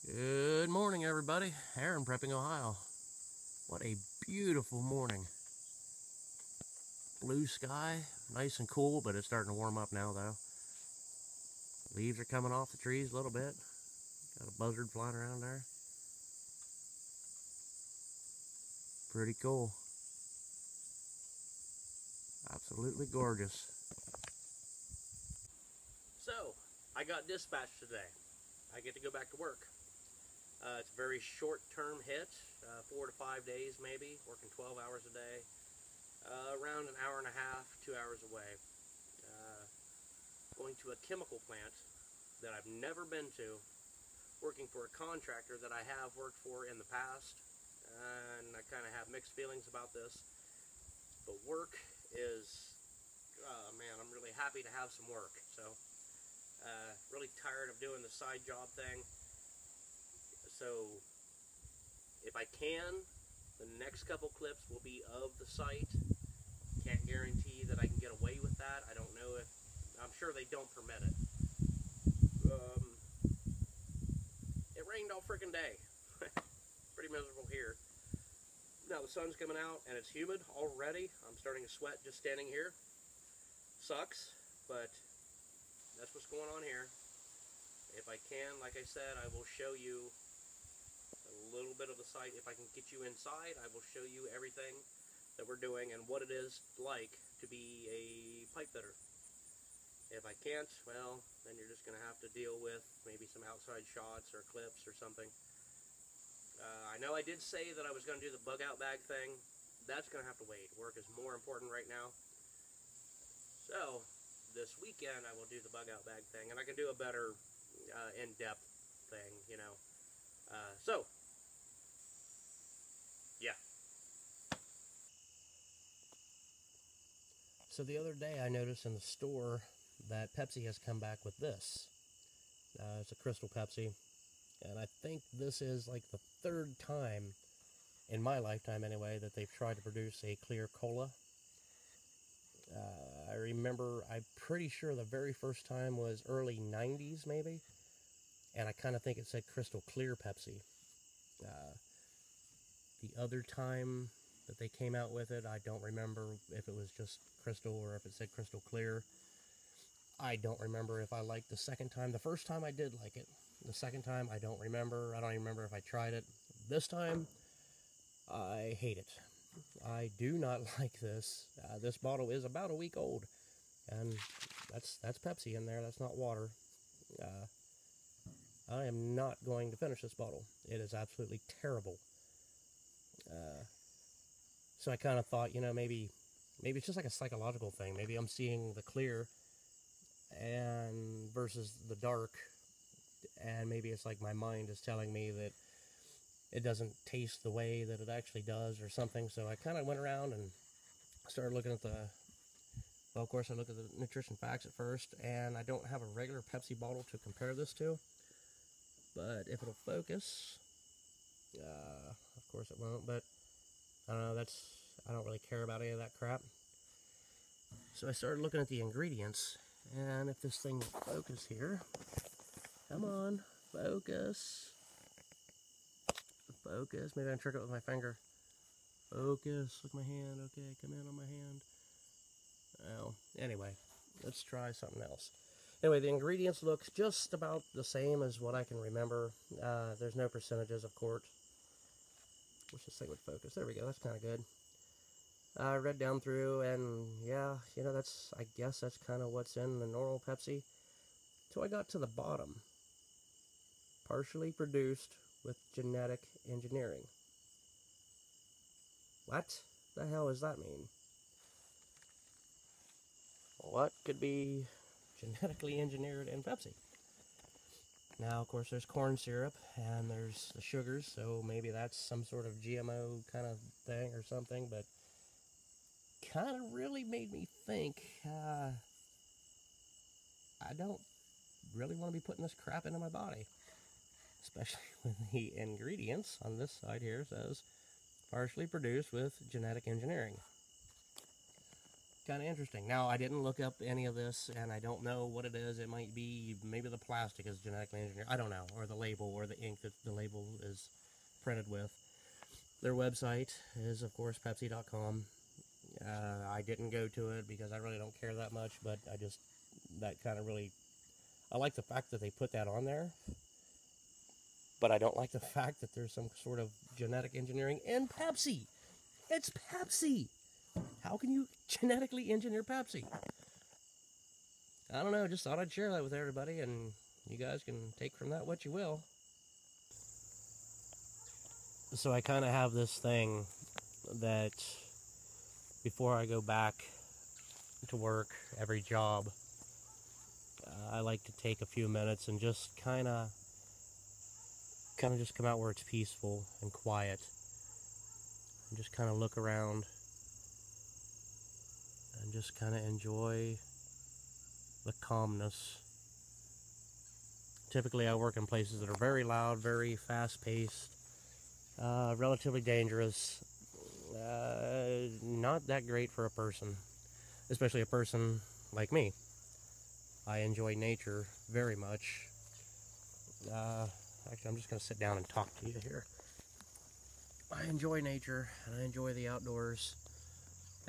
Good morning, everybody. Aaron Prepping, Ohio. What a beautiful morning. Blue sky, nice and cool, but it's starting to warm up now, though. Leaves are coming off the trees a little bit. Got a buzzard flying around there. Pretty cool. Absolutely gorgeous. So, I got dispatched today. I get to go back to work. It's a very short-term hit, 4 to 5 days maybe, working 12 hours a day, around an hour and a half, 2 hours away. Going to a chemical plant that I've never been to, working for a contractor that I have worked for in the past, and I kind of have mixed feelings about this. But work is, man, I'm really happy to have some work. So, really tired of doing the side job thing. So, if I can, the next couple clips will be of the site. Can't guarantee that I can get away with that. I don't know if, I'm sure they don't permit it. It rained all freaking day. Pretty miserable here. Now the sun's coming out and it's humid already. I'm starting to sweat just standing here. Sucks, but that's what's going on here. If I can, like I said, I will show you a little bit of the site. If I can get you inside, I will show you everything that we're doing and what it is like to be a pipe fitter. If I can't, well, then you're just going to have to deal with maybe some outside shots or clips or something. I know I did say that I was going to do the bug out bag thing. That's going to have to wait. Work is more important right now. So, this weekend I will do the bug out bag thing, and I can do a better in-depth thing, you know. So, yeah. So the other day I noticed in the store that Pepsi has come back with this. It's a Crystal Pepsi, and I think this is like the third time in my lifetime anyway that they've tried to produce a clear cola. I remember, I'm pretty sure the very first time was early 90s maybe, and I kind of think it said Crystal Clear Pepsi. The other time that they came out with it, I don't remember if it was just Crystal or if it said Crystal Clear. I don't remember if I liked the second time. The first time I did like it. The second time I don't remember. I don't even remember if I tried it. This time I hate it. I do not like this. This bottle is about a week old, and that's Pepsi in there. That's not water. I am not going to finish this bottle. It is absolutely terrible. So I kind of thought, you know, maybe it's just like a psychological thing. Maybe I'm seeing the clear and versus the dark, and maybe it's like my mind is telling me that it doesn't taste the way that it actually does or something. So I kind of went around and started looking at the, well, of course I looked at the nutrition facts at first, and I don't have a regular Pepsi bottle to compare this to, but if it'll focus, of course it won't, but I don't know, I don't really care about any of that crap. So I started looking at the ingredients, and if this thing will focus here, come on, focus, maybe I can trick it with my finger, focus, look at my hand, okay, come in on my hand. Well, anyway, let's try something else. Anyway, the ingredients look just about the same as what I can remember. There's no percentages, of course. Wish this thing would focus. There we go, that's kind of good. I read down through, and yeah, you know, I guess that's kind of what's in the normal Pepsi. So I got to the bottom. Partially produced with genetic engineering. What the hell does that mean? What could be genetically engineered in Pepsi? Now, of course, there's corn syrup, and there's the sugars, so maybe that's some sort of GMO kind of thing or something, but kind of really made me think, I don't really want to be putting this crap into my body. Especially when the ingredients on this side here says partially produced with genetic engineering. kind of interesting. Now, I didn't look up any of this, and I don't know what it is. It might be, maybe the plastic is genetically engineered. I don't know. Or the label, or the ink that the label is printed with. Their website is, of course, Pepsi.com. I didn't go to it because I really don't care that much, but that kind of really, I like the fact that they put that on there, but I don't like the fact that there's some sort of genetic engineering in Pepsi. It's Pepsi! How can you genetically engineer Pepsi? I don't know, just thought I'd share that with everybody, and you guys can take from that what you will. So I kind of have this thing that before I go back to work, every job, I like to take a few minutes and just kind of just come out where it's peaceful and quiet, and just kind of look around and just kind of enjoy the calmness. Typically I work in places that are very loud, very fast-paced, relatively dangerous, not that great for a person, especially a person like me. I enjoy nature very much. Actually, I'm just going to sit down and talk to you here. I enjoy nature, and I enjoy the outdoors,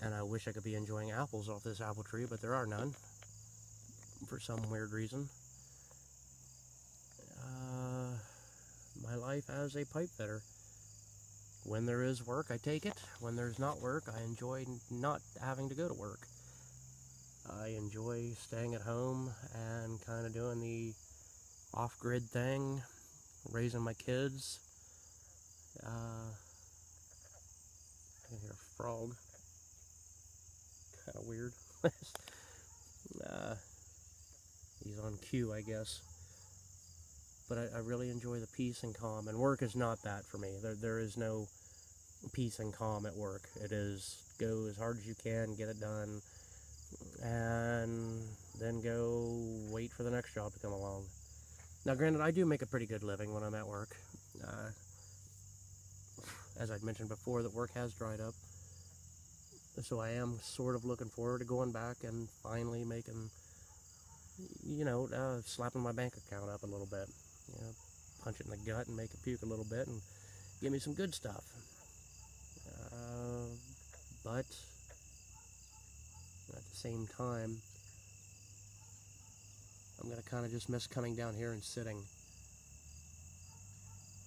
and I wish I could be enjoying apples off this apple tree, but there are none, for some weird reason. My life as a pipe fitter. When there is work, I take it. When there's not work, I enjoy not having to go to work. I enjoy staying at home and kind of doing the off-grid thing, raising my kids. I can hear a frog. Kind of weird. He's on cue, I guess. But I really enjoy the peace and calm, and work is not that for me. There is no peace and calm at work. It is go as hard as you can, get it done, and then go wait for the next job to come along. Now, granted, I do make a pretty good living when I'm at work. As I'd mentioned before, that work has dried up, so I am sort of looking forward to going back and finally making, slapping my bank account up a little bit. Punch it in the gut and make it puke a little bit and give me some good stuff. But at the same time, I'm going to kind of just miss coming down here and sitting.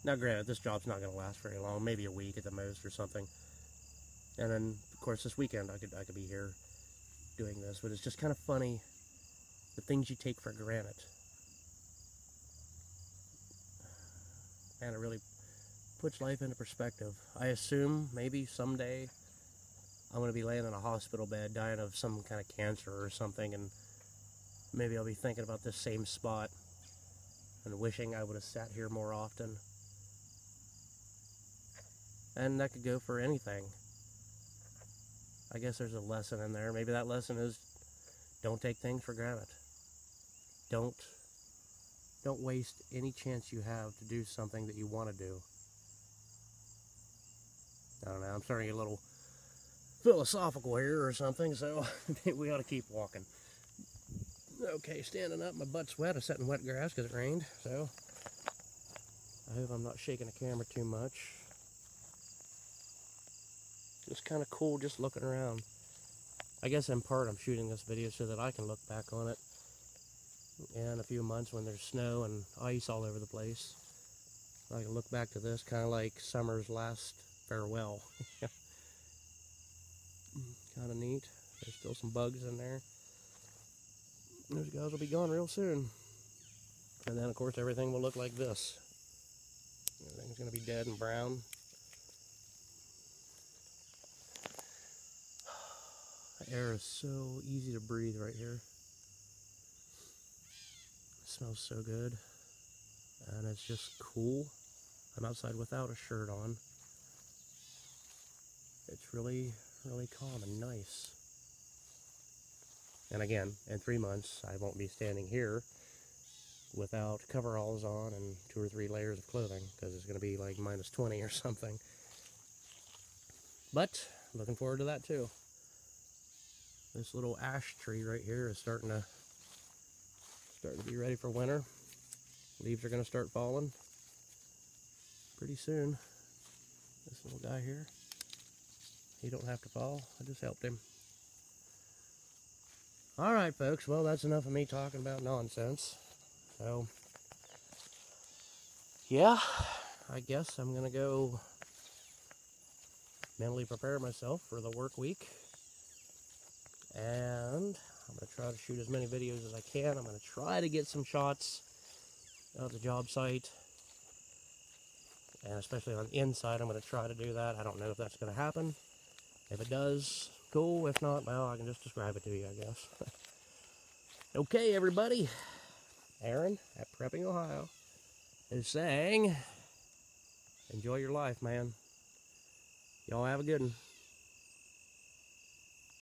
Now, granted, this job's not going to last very long, maybe a week at the most or something. And then, of course, this weekend I could be here doing this, but it's just kind of funny, the things you take for granted. Man, it really puts life into perspective. I assume maybe someday I'm going to be laying in a hospital bed dying of some kind of cancer or something, and maybe I'll be thinking about this same spot and wishing I would have sat here more often. And that could go for anything. I guess there's a lesson in there. Maybe that lesson is don't take things for granted. Don't waste any chance you have to do something that you want to do. I don't know, I'm starting to get a little philosophical here or something, so we ought to keep walking. Okay, standing up, my butt's wet. I sat in wet grass because it rained, so I hope I'm not shaking the camera too much. Just kind of cool just looking around. I guess in part I'm shooting this video so that I can look back on it in a few months when there's snow and ice all over the place. I can look back to this kind of like summer's last farewell. Kind of neat. There's still some bugs in there. Those guys will be gone real soon. And then, of course, everything will look like this. Everything's going to be dead and brown. The air is so easy to breathe right here. It smells so good. And it's just cool. I'm outside without a shirt on. It's really, really calm and nice. And again, in 3 months, I won't be standing here without coveralls on and 2 or 3 layers of clothing, because it's going to be like minus 20 or something. But, looking forward to that too. This little ash tree right here is starting to be ready for winter. Leaves are going to start falling pretty soon. This little guy here, he don't have to fall. I just helped him. All right, folks. Well, that's enough of me talking about nonsense. So, yeah, I guess I'm going to go mentally prepare myself for the work week. And I'm going to try to shoot as many videos as I can. I'm going to try to get some shots of the job site. And especially on the inside, I'm going to try to do that. I don't know if that's going to happen. If it does, cool. If not, well, I can just describe it to you, I guess. Okay, everybody. Aaron at Prepping Ohio is saying, enjoy your life, man. Y'all have a good one.